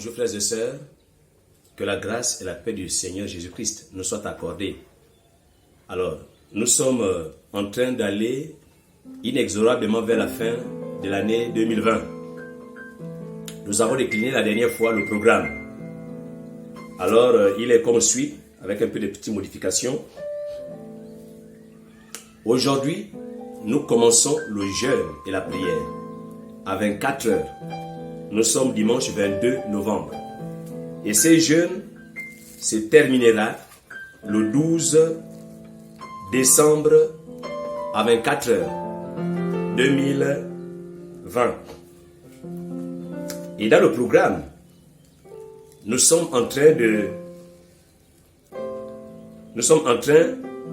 Bonjour frères et sœurs, que la grâce et la paix du Seigneur Jésus-Christ nous soient accordées. Alors, nous sommes en train d'aller inexorablement vers la fin de l'année 2020. Nous avons décliné la dernière fois le programme. Alors, il est comme suit, avec un peu de petites modifications. Aujourd'hui, nous commençons le jeûne et la prière à 24 heures. Nous sommes dimanche 22 novembre. Et ce jeûne se terminera le 12 décembre à 24 heures 2020. Et dans le programme, nous sommes en train de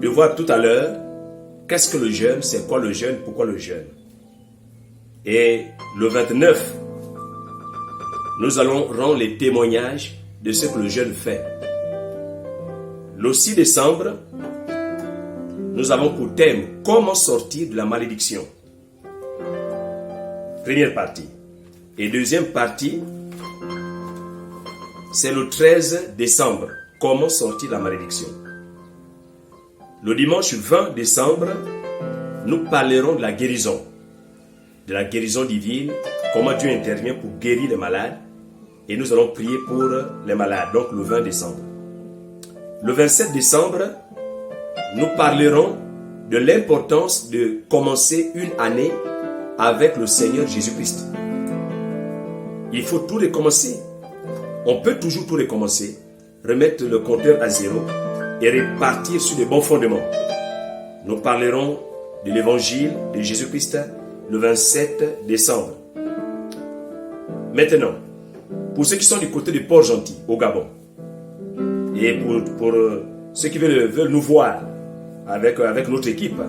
voir tout à l'heure qu'est-ce que le jeûne, c'est quoi le jeûne, pourquoi le jeûne. Et le 29, nous allons rendre les témoignages de ce que le jeûne fait. Le 6 décembre, nous avons pour thème comment sortir de la malédiction. Première partie. Et deuxième partie, c'est le 13 décembre. Comment sortir de la malédiction. Le dimanche 20 décembre, nous parlerons de la guérison. De la guérison divine, comment Dieu intervient pour guérir les malades. Et nous allons prier pour les malades, donc le 20 décembre. Le 27 décembre, nous parlerons de l'importance de commencer une année avec le Seigneur Jésus-Christ. Il faut tout recommencer. On peut toujours tout recommencer, remettre le compteur à zéro et repartir sur de bons fondements. Nous parlerons de l'évangile de Jésus-Christ le 27 décembre. Maintenant, pour ceux qui sont du côté de Port-Gentil, au Gabon, et pour ceux qui veulent nous voir avec notre équipe,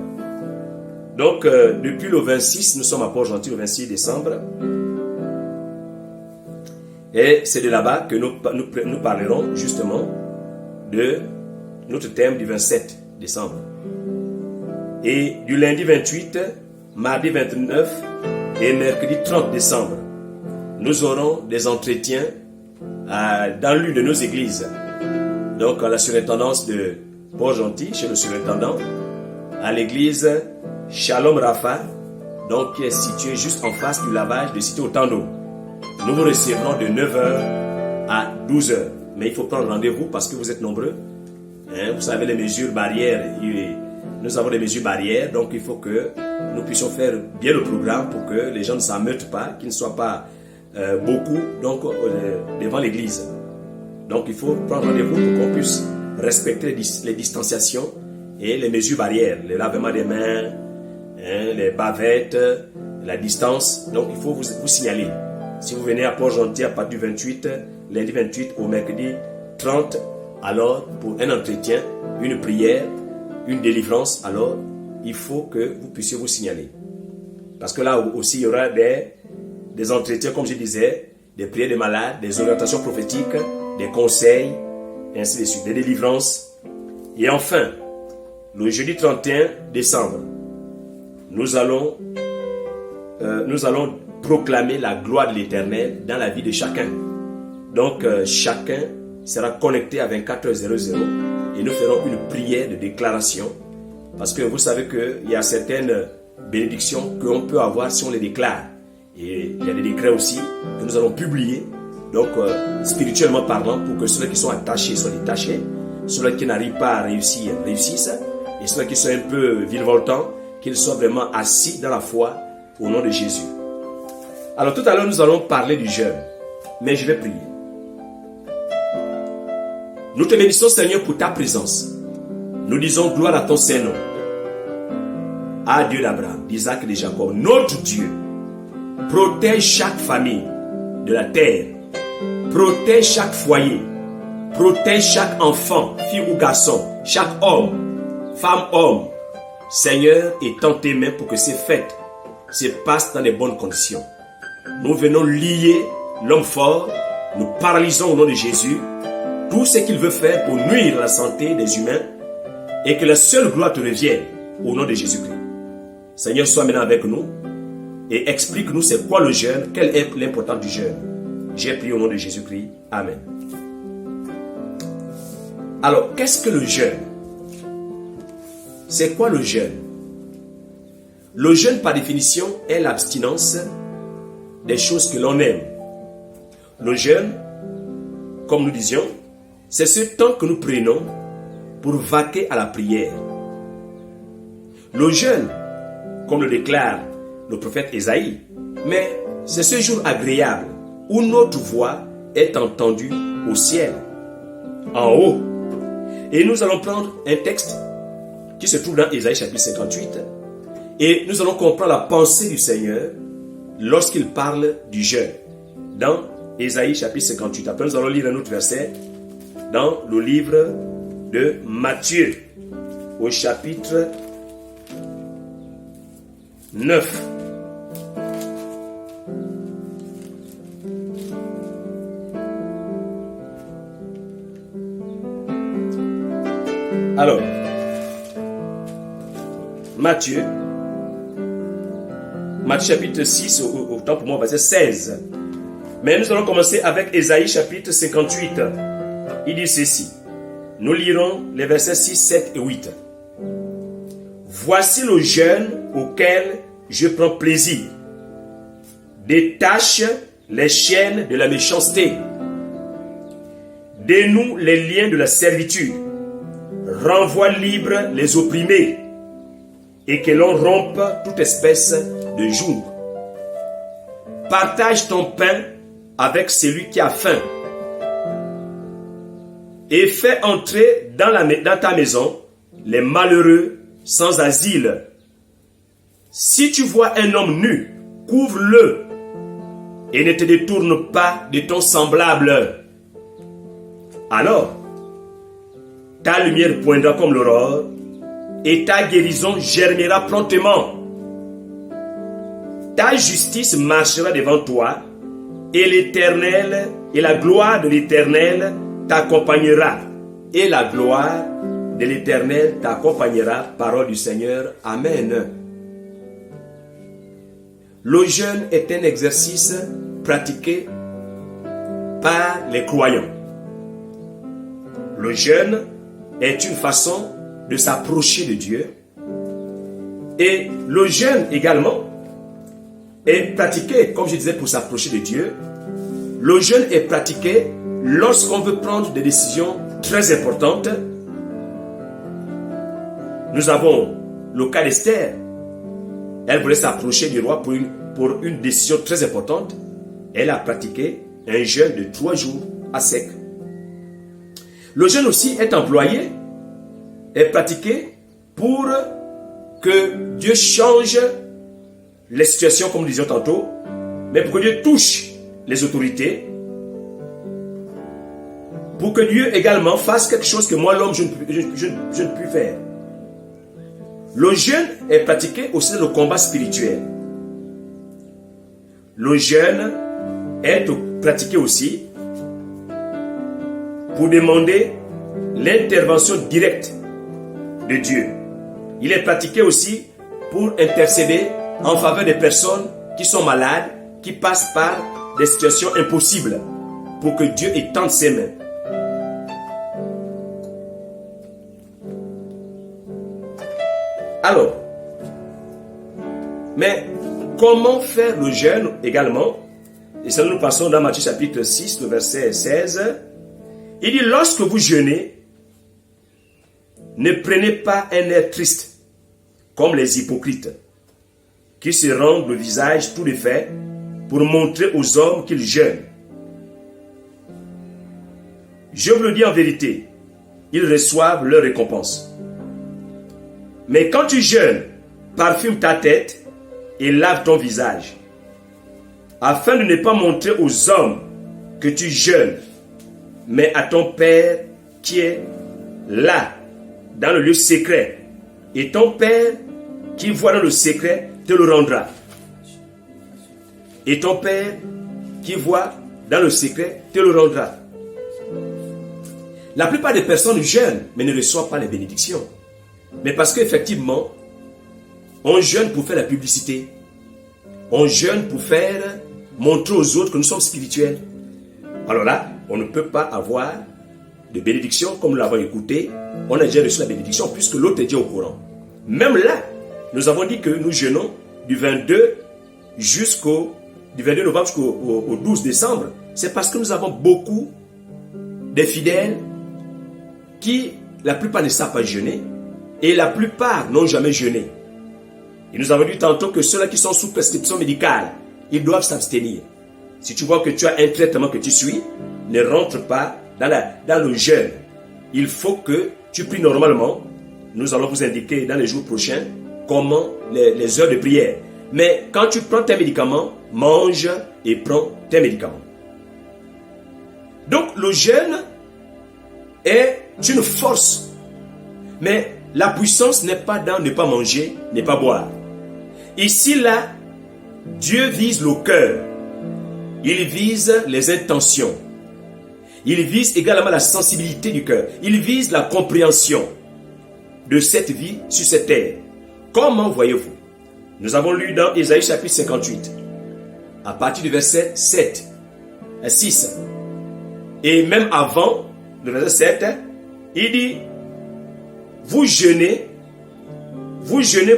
donc depuis le 26, nous sommes à Port-Gentil le 26 décembre, et c'est de là-bas que nous parlerons justement de notre thème du 27 décembre. Et du lundi 28, mardi 29 et mercredi 30 décembre, nous aurons des entretiens dans l'une de nos églises. Donc à la surintendance de Port-Gentil, chez le surintendant, à l'église Shalom Rafa, donc qui est située juste en face du lavage de Cité Otando. Nous vous recevrons de 9h à 12h. Mais il faut prendre rendez-vous parce que vous êtes nombreux. Vous savez les mesures barrières. Nous avons des mesures barrières, donc il faut que nous puissions faire bien le programme pour que les gens ne s'ameutent pas, qu'ils ne soient pas beaucoup donc, devant l'église. Donc il faut prendre rendez-vous pour qu'on puisse respecter les distanciations et les mesures barrières, le lavement des mains, les bavettes, la distance. Donc il faut vous signaler. Si vous venez à Port-Gentil à partir du 28, lundi 28 au mercredi 30, alors pour un entretien, une prière, une délivrance, alors il faut que vous puissiez vous signaler. Parce que là aussi il y aura des entretiens, comme je disais, des prières des malades, des orientations prophétiques, des conseils, et ainsi de suite, des délivrances. Et enfin, le jeudi 31 décembre, nous allons proclamer la gloire de l'Éternel dans la vie de chacun. Donc, chacun sera connecté à 24h00 et nous ferons une prière de déclaration. Parce que vous savez qu'il y a certaines bénédictions qu'on peut avoir si on les déclare. Et il y a des décrets aussi que nous allons publier, donc spirituellement parlant, pour que ceux qui sont attachés soient détachés, ceux qui n'arrivent pas à réussir réussissent, et ceux qui sont un peu virevoltants, qu'ils soient vraiment assis dans la foi au nom de Jésus. Alors tout à l'heure nous allons parler du jeûne, mais je vais prier. Nous te bénissons Seigneur pour ta présence. Nous disons gloire à ton Saint-Nom, à Dieu d'Abraham, d'Isaac et de Jacob, notre Dieu. Protège chaque famille de la terre. Protège chaque foyer. Protège chaque enfant, fille ou garçon, chaque homme, femme, homme. Seigneur, étends tes mains pour que ces fêtes se passent dans de bonnes conditions. Nous venons lier l'homme fort. Nous paralysons au nom de Jésus tout ce qu'il veut faire pour nuire à la santé des humains et que la seule gloire te revienne au nom de Jésus-Christ. Seigneur, sois maintenant avec nous et explique-nous c'est quoi le jeûne, quelle est l'importance du jeûne. J'ai prié au nom de Jésus-Christ. Amen. Alors, qu'est-ce que le jeûne? C'est quoi le jeûne? Le jeûne, par définition, est l'abstinence des choses que l'on aime. Le jeûne, comme nous disions, c'est ce temps que nous prenons pour vaquer à la prière. Le jeûne, comme le déclare le prophète Ésaïe, mais c'est ce jour agréable où notre voix est entendue au ciel, en haut. Et nous allons prendre un texte qui se trouve dans Ésaïe chapitre 58 et nous allons comprendre la pensée du Seigneur lorsqu'il parle du jeûne. Dans Ésaïe chapitre 58. Après, nous allons lire un autre verset dans le livre de Matthieu au chapitre 9. Alors, Matthieu chapitre 6, autant pour moi, verset 16. Mais nous allons commencer avec Ésaïe chapitre 58. Il dit ceci. Nous lirons les versets 6, 7 et 8. Voici le jeûne auquel je prends plaisir. Détache les chaînes de la méchanceté. Dénoue les liens de la servitude. Renvoie libre les opprimés. Et que l'on rompe toute espèce de joug. Partage ton pain avec celui qui a faim. Et fais entrer dans ta maison les malheureux sans asile. Si tu vois un homme nu, couvre-le et ne te détourne pas de ton semblable. Alors, ta lumière poindra comme l'aurore et ta guérison germera promptement. Ta justice marchera devant toi et l'Éternel et la gloire de l'Éternel t'accompagnera. Et la gloire de l'Éternel t'accompagnera. Parole du Seigneur. Amen. Le jeûne est un exercice pratiqué par les croyants. Le jeûne est une façon de s'approcher de Dieu. Et le jeûne également est pratiqué, comme je disais, pour s'approcher de Dieu. Le jeûne est pratiqué lorsqu'on veut prendre des décisions très importantes. Nous avons le cas d'Esther. Elle voulait s'approcher du roi pour une décision très importante. Elle a pratiqué un jeûne de 3 jours à sec. Le jeûne aussi est employé, est pratiqué pour que Dieu change les situations, comme nous disions tantôt, mais pour que Dieu touche les autorités, pour que Dieu également fasse quelque chose que moi, l'homme, je ne puis faire. Le jeûne est pratiqué aussi dans le combat spirituel. Le jeûne est pratiqué aussi pour demander l'intervention directe de Dieu. Il est pratiqué aussi pour intercéder en faveur des personnes qui sont malades, qui passent par des situations impossibles, pour que Dieu étende ses mains. Alors, mais comment faire le jeûne également? Et ça, nous passons dans Matthieu chapitre 6, le verset 16. Il dit, lorsque vous jeûnez, ne prenez pas un air triste, comme les hypocrites, qui se rendent le visage tout défait pour montrer aux hommes qu'ils jeûnent. Je vous le dis en vérité, ils reçoivent leur récompense. Mais quand tu jeûnes, parfume ta tête et lave ton visage, afin de ne pas montrer aux hommes que tu jeûnes, mais à ton Père qui est là, dans le lieu secret. Et ton Père qui voit dans le secret te le rendra. Et ton Père qui voit dans le secret te le rendra. La plupart des personnes jeûnent, mais ne reçoivent pas les bénédictions. Mais parce qu'effectivement, on jeûne pour faire la publicité. On jeûne pour montrer aux autres que nous sommes spirituels. Alors là, on ne peut pas avoir de bénédiction comme nous l'avons écouté. On a déjà reçu la bénédiction puisque l'autre est déjà au courant. Même là, nous avons dit que nous jeûnons du 22 novembre jusqu'au 12 décembre. C'est parce que nous avons beaucoup de fidèles qui, la plupart ne savent pas jeûner et la plupart n'ont jamais jeûné. Et nous avons dit tantôt que ceux-là qui sont sous prescription médicale, ils doivent s'abstenir. Si tu vois que tu as un traitement que tu suis, ne rentre pas dans le jeûne. Il faut que tu pries normalement. Nous allons vous indiquer dans les jours prochains comment les heures de prière. Mais quand tu prends tes médicaments, mange et prends tes médicaments. Donc le jeûne est une force. Mais la puissance n'est pas dans ne pas manger, ne pas boire. Ici, là, Dieu vise le cœur. Il vise les intentions. Il vise également la sensibilité du cœur. Il vise la compréhension de cette vie sur cette terre. Comment voyez-vous? Nous avons lu dans Ésaïe chapitre 58, à partir du verset 7 à 6. Et même avant le verset 7, il dit, vous jeûnez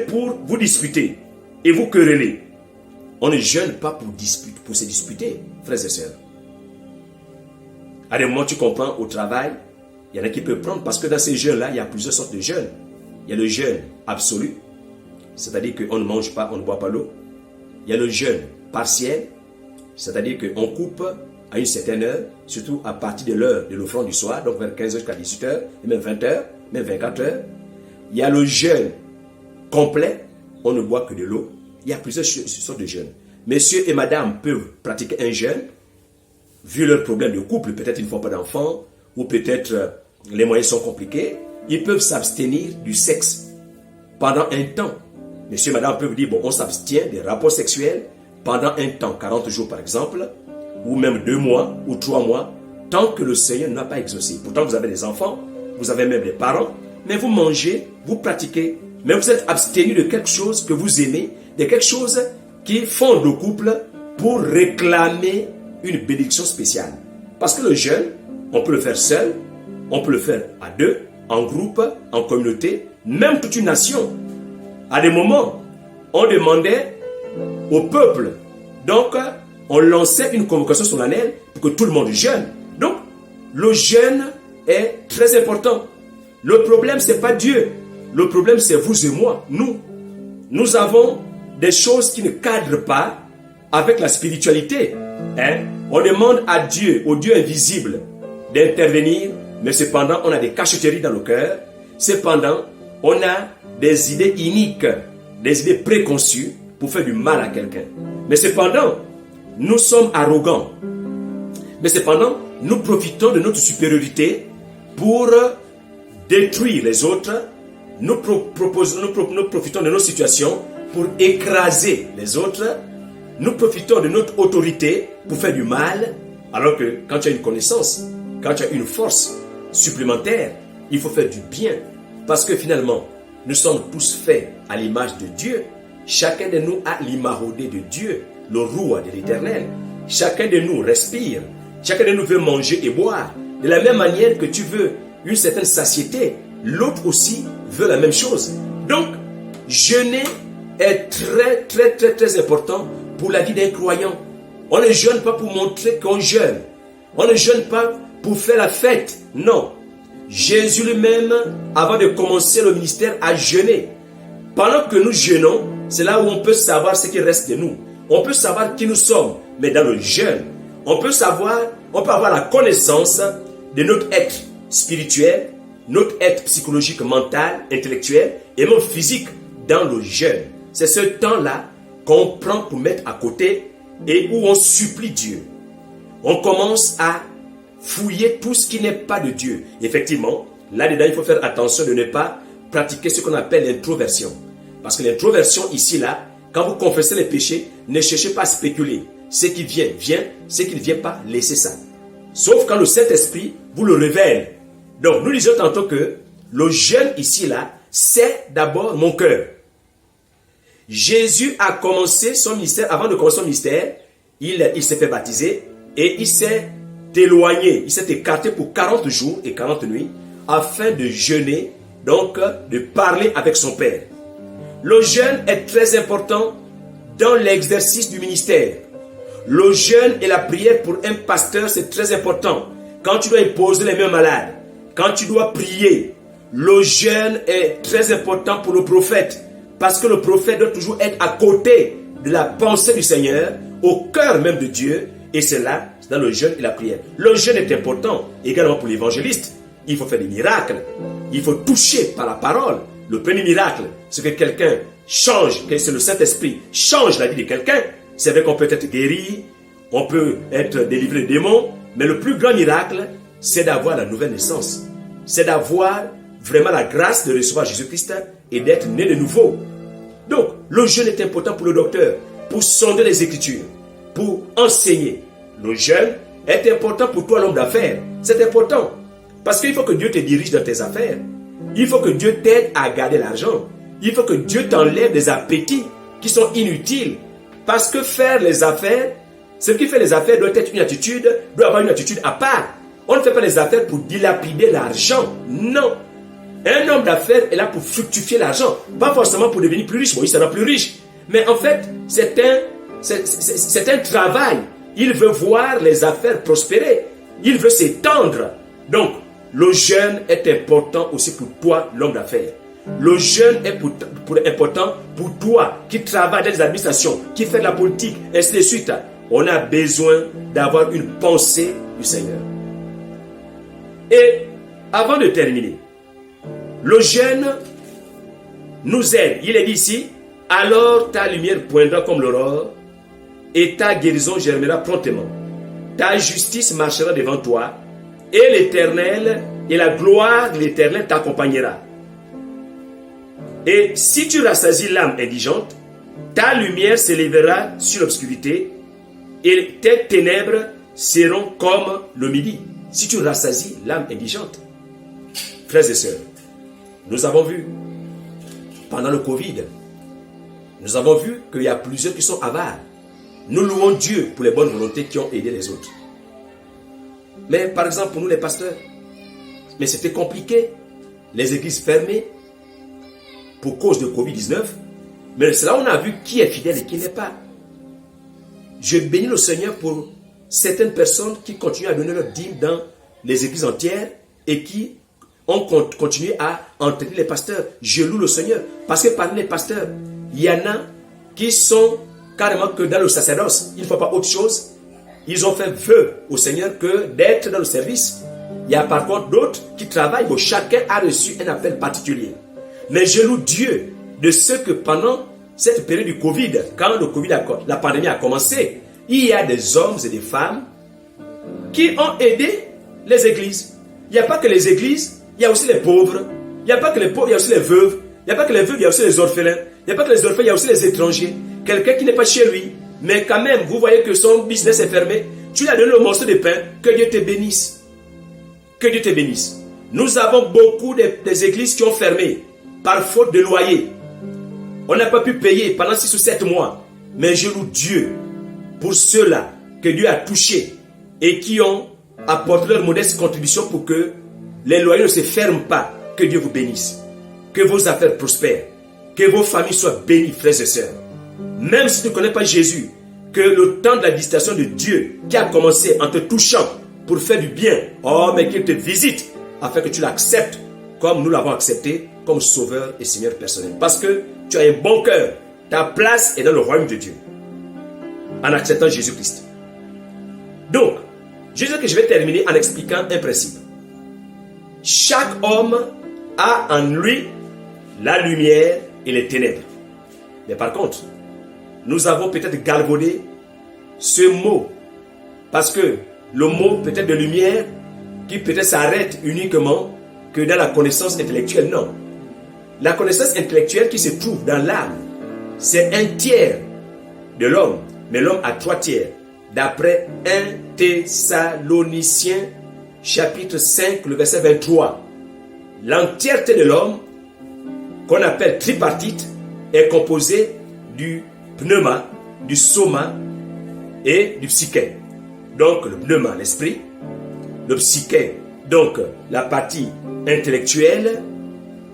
pour vous disputer et vous quereller. On ne jeûne pas pour se disputer, frères et sœurs. À des moments, tu comprends, au travail, il y en a qui peuvent prendre, parce que dans ces jeûnes-là, il y a plusieurs sortes de jeûnes. Il y a le jeûne absolu, c'est-à-dire qu'on ne mange pas, on ne boit pas l'eau. Il y a le jeûne partiel, c'est-à-dire qu'on coupe à une certaine heure, surtout à partir de l'heure de l'offrande du soir, donc vers 15h jusqu'à 18h, et même 20h, même 24h. Il y a le jeûne complet, on ne boit que de l'eau. Il y a plusieurs sortes de jeûnes. Messieurs et madame peuvent pratiquer un jeûne, vu leurs problèmes de couple, peut-être ils ne font pas d'enfants, ou peut-être les moyens sont compliqués, ils peuvent s'abstenir du sexe pendant un temps. Messieurs et madame peuvent dire, bon, on s'abstient des rapports sexuels pendant un temps, 40 jours par exemple, ou même 2 mois, ou 3 mois, tant que le Seigneur n'a pas exaucé. Pourtant, vous avez des enfants, vous avez même des parents, mais vous mangez, vous pratiquez, mais vous êtes abstenu de quelque chose que vous aimez, de quelque chose qui fonde le couple pour réclamer une bénédiction spéciale. Parce que le jeûne, on peut le faire seul, on peut le faire à deux, en groupe, en communauté, même toute une nation. À des moments, on demandait au peuple, donc on lançait une convocation solennelle pour que tout le monde jeûne. Donc, le jeûne est très important. Le problème, ce n'est pas Dieu. Le problème, c'est vous et moi, nous. Nous avons des choses qui ne cadrent pas avec la spiritualité. On demande à Dieu, au Dieu invisible, d'intervenir, mais cependant, on a des cacheteries dans le cœur. Cependant, on a des idées iniques, des idées préconçues pour faire du mal à quelqu'un. Mais cependant, nous sommes arrogants. Mais cependant, nous profitons de notre supériorité pour détruire les autres. Nous profitons de nos situations pour écraser les autres. Nous profitons de notre autorité pour faire du mal. Alors que quand tu as une connaissance, quand tu as une force supplémentaire, il faut faire du bien. Parce que finalement, nous sommes tous faits à l'image de Dieu. Chacun de nous a l'imarodé de Dieu, le roi de l'Éternel. Chacun de nous respire. Chacun de nous veut manger et boire. De la même manière que tu veux une certaine satiété, l'autre aussi veut la même chose. Donc, jeûner est très important pour la vie d'un croyant. On ne jeûne pas pour montrer qu'on jeûne. On ne jeûne pas pour faire la fête. Non. Jésus lui-même, avant de commencer le ministère, a jeûné. Pendant que nous jeûnons, c'est là où on peut savoir ce qui reste de nous. On peut savoir qui nous sommes. Mais dans le jeûne, on peut avoir la connaissance de notre être spirituel, notre être psychologique, mental, intellectuel et même physique dans le jeûne. C'est ce temps-là qu'on prend pour mettre à côté et où on supplie Dieu. On commence à fouiller tout ce qui n'est pas de Dieu. Effectivement, là-dedans, il faut faire attention de ne pas pratiquer ce qu'on appelle l'introversion. Parce que l'introversion, ici, là, quand vous confessez les péchés, ne cherchez pas à spéculer. Ce qui vient, vient. Ce qui ne vient pas, laissez ça. Sauf quand le Saint-Esprit vous le révèle. Donc, nous disions tantôt que le jeûne ici, là, c'est d'abord mon cœur. Jésus a commencé son ministère, avant de commencer son ministère, il s'est fait baptiser et il s'est éloigné, il s'est écarté pour 40 jours et 40 nuits afin de jeûner, donc de parler avec son Père. Le jeûne est très important dans l'exercice du ministère. Le jeûne et la prière pour un pasteur, c'est très important. Quand tu dois imposer les mains malades, quand tu dois prier, le jeûne est très important pour le prophète. Parce que le prophète doit toujours être à côté de la pensée du Seigneur, au cœur même de Dieu. Et c'est là, dans le jeûne et la prière. Le jeûne est important également pour l'évangéliste. Il faut faire des miracles. Il faut toucher par la parole. Le premier miracle, c'est que quelqu'un change, que c'est le Saint-Esprit change la vie de quelqu'un. C'est vrai qu'on peut être guéri, on peut être délivré des démons, mais le plus grand miracle, c'est d'avoir la nouvelle naissance. C'est d'avoir vraiment la grâce de recevoir Jésus-Christ et d'être né de nouveau. Donc, le jeûne est important pour le docteur, pour sonder les Écritures, pour enseigner. Le jeûne est important pour toi, l'homme d'affaires. C'est important. Parce qu'il faut que Dieu te dirige dans tes affaires. Il faut que Dieu t'aide à garder l'argent. Il faut que Dieu t'enlève des appétits qui sont inutiles. Parce que faire les affaires, ce qui fait les affaires doit être une attitude, doit avoir une attitude à part. On ne fait pas les affaires pour dilapider l'argent. Non. Un homme d'affaires est là pour fructifier l'argent. Pas forcément pour devenir plus riche. Bon, il sera plus riche. Mais en fait, c'est un travail. Il veut voir les affaires prospérer. Il veut s'étendre. Donc, le jeûne est important aussi pour toi, l'homme d'affaires. Le jeûne est important pour toi qui travaille dans les administrations, qui fait de la politique, ainsi de suite. On a besoin d'avoir une pensée du Seigneur. Et avant de terminer, le jeûne nous aide. Il est dit ici, alors ta lumière poindra comme l'aurore et ta guérison germera promptement. Ta justice marchera devant toi et l'Éternel et la gloire de l'Éternel t'accompagnera. Et si tu rassasies l'âme indigente, ta lumière s'élèvera sur l'obscurité et tes ténèbres seront comme le midi. Si tu rassasies l'âme indigente. Frères et sœurs, nous avons vu pendant le Covid, nous avons vu qu'il y a plusieurs qui sont avares. Nous louons Dieu pour les bonnes volontés qui ont aidé les autres. Mais par exemple, pour nous les pasteurs, mais c'était compliqué. Les églises fermées pour cause de Covid-19. Mais c'est là où on a vu qui est fidèle et qui n'est pas. Je bénis le Seigneur pour certaines personnes qui continuent à donner leur dîme dans les églises entières et qui ont continué à entraîner les pasteurs. Je loue le Seigneur. Parce que parmi les pasteurs, il y en a qui sont carrément que dans le sacerdoce. Il ne faut pas autre chose. Ils ont fait vœu au Seigneur que d'être dans le service. Il y a par contre d'autres qui travaillent. Bon, chacun a reçu un appel particulier. Mais je loue Dieu de ce que pendant cette période du Covid, quand la pandémie a commencé, il y a des hommes et des femmes qui ont aidé les églises. Il n'y a pas que les églises, il y a aussi les pauvres. Il n'y a pas que les pauvres, il y a aussi les veuves. Il n'y a pas que les veuves, il y a aussi les orphelins. Il n'y a pas que les orphelins, il y a aussi les étrangers. Quelqu'un qui n'est pas chez lui, mais quand même, vous voyez que son business est fermé. Tu lui as donné le morceau de pain. Que Dieu te bénisse. Que Dieu te bénisse. Nous avons beaucoup des églises qui ont fermé par faute de loyer. On n'a pas pu payer pendant 6 ou 7 mois. Mais je loue Dieu pour ceux-là que Dieu a touchés et qui ont apporté leur modeste contribution pour que les loyers ne se ferment pas. Que Dieu vous bénisse. Que vos affaires prospèrent. Que vos familles soient bénies, frères et sœurs. Même si tu ne connais pas Jésus, que le temps de la visitation de Dieu qui a commencé en te touchant pour faire du bien, oh, mais qu'il te visite afin que tu l'acceptes comme nous l'avons accepté comme sauveur et Seigneur personnel. Parce que tu as un bon cœur. Ta place est dans le royaume de Dieu. En acceptant Jésus-Christ. Donc, je dis que je vais terminer en expliquant un principe. Chaque homme a en lui la lumière et les ténèbres. Mais par contre, nous avons peut-être galvaudé ce mot. Parce que le mot peut-être de lumière qui peut-être s'arrête uniquement que dans la connaissance intellectuelle. Non. La connaissance intellectuelle qui se trouve dans l'âme, c'est 1/3 de l'homme. Mais l'homme a 3/3. D'après 1 Thessaloniciens chapitre 5, le verset 23. L'entièreté de l'homme, qu'on appelle tripartite, est composée du pneuma, du soma et du psyché. Donc le pneuma, l'esprit, le psyché, donc la partie intellectuelle,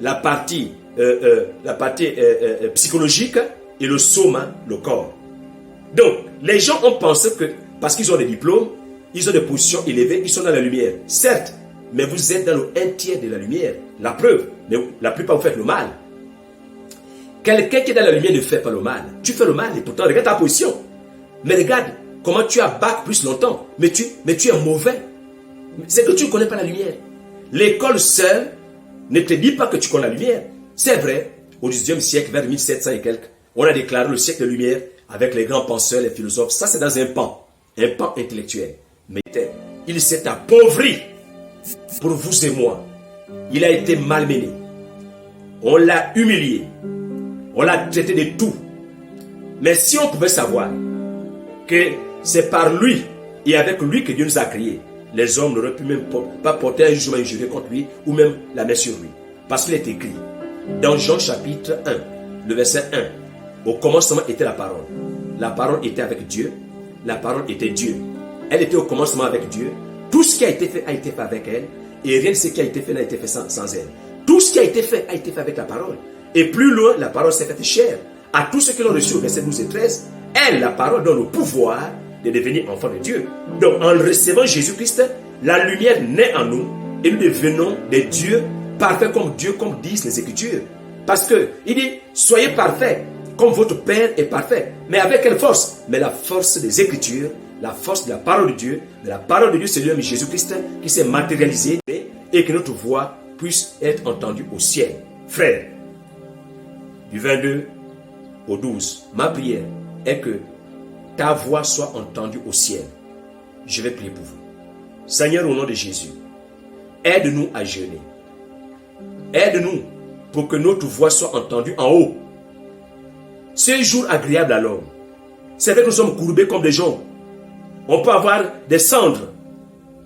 la partie psychologique et le soma, le corps. Donc, les gens ont pensé que parce qu'ils ont des diplômes, ils ont des positions élevées, ils sont dans la lumière. Certes, mais vous êtes dans le 1/3 de la lumière. La preuve, mais la plupart vous faites le mal. Quelqu'un qui est dans la lumière ne fait pas le mal. Tu fais le mal et pourtant, regarde ta position. Mais regarde comment tu as bac plus longtemps. Mais tu es mauvais. C'est que tu ne connais pas la lumière. L'école seule ne te dit pas que tu connais la lumière. C'est vrai, au XIXe siècle, vers 1700 et quelques, on a déclaré le siècle de lumière avec les grands penseurs, les philosophes. Ça, c'est dans un pan intellectuel. Mais il s'est appauvri pour vous et moi. Il a été malmené. On l'a humilié. On l'a traité de tout. Mais si on pouvait savoir que c'est par lui et avec lui que Dieu nous a créés, les hommes n'auraient pu même pas porter un jugement injurieux contre lui ou même la main sur lui. Parce qu'il est écrit dans Jean chapitre 1, le verset 1, au commencement était la parole. La parole était avec Dieu. La parole était Dieu. Elle était au commencement avec Dieu. Tout ce qui a été fait avec elle. Et rien de ce qui a été fait n'a été fait sans elle. Tout ce qui a été fait avec la parole. Et plus loin, la parole s'est faite chère. À tous ceux qui l'ont reçu au verset 12 et 13, elle, la parole, donne le pouvoir de devenir enfant de Dieu. Donc, en recevant Jésus-Christ, la lumière naît en nous et nous devenons des dieux parfaits comme Dieu, comme disent les Écritures. Parce que il dit, soyez parfaits comme votre Père est parfait. Mais avec quelle force? Mais la force des Écritures, la force de la parole de Dieu. Mais la parole de Dieu, c'est l'homme Jésus-Christ qui s'est matérialisé et que notre voix puisse être entendue au ciel. Frères, du 22 au 12, ma prière est que ta voix soit entendue au ciel. Je vais prier pour vous. Seigneur, au nom de Jésus, aide-nous à jeûner. Aide-nous pour que notre voix soit entendue en haut. Ce jour agréable à l'homme, c'est vrai que nous sommes courbés comme des gens. On peut avoir des cendres.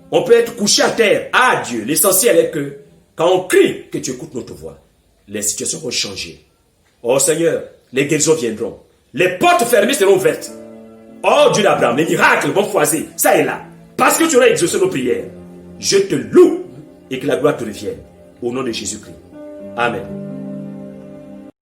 On peut être couché à terre. Ah Dieu, l'essentiel est que quand on crie, que tu écoutes notre voix. Les situations vont changer. Oh Seigneur, les guérisons viendront. Les portes fermées seront ouvertes. Oh Dieu d'Abraham, les miracles vont foiser. Ça est là. Parce que tu auras exaucé nos prières. Je te loue et que la gloire te revienne. Au nom de Jésus-Christ. Amen.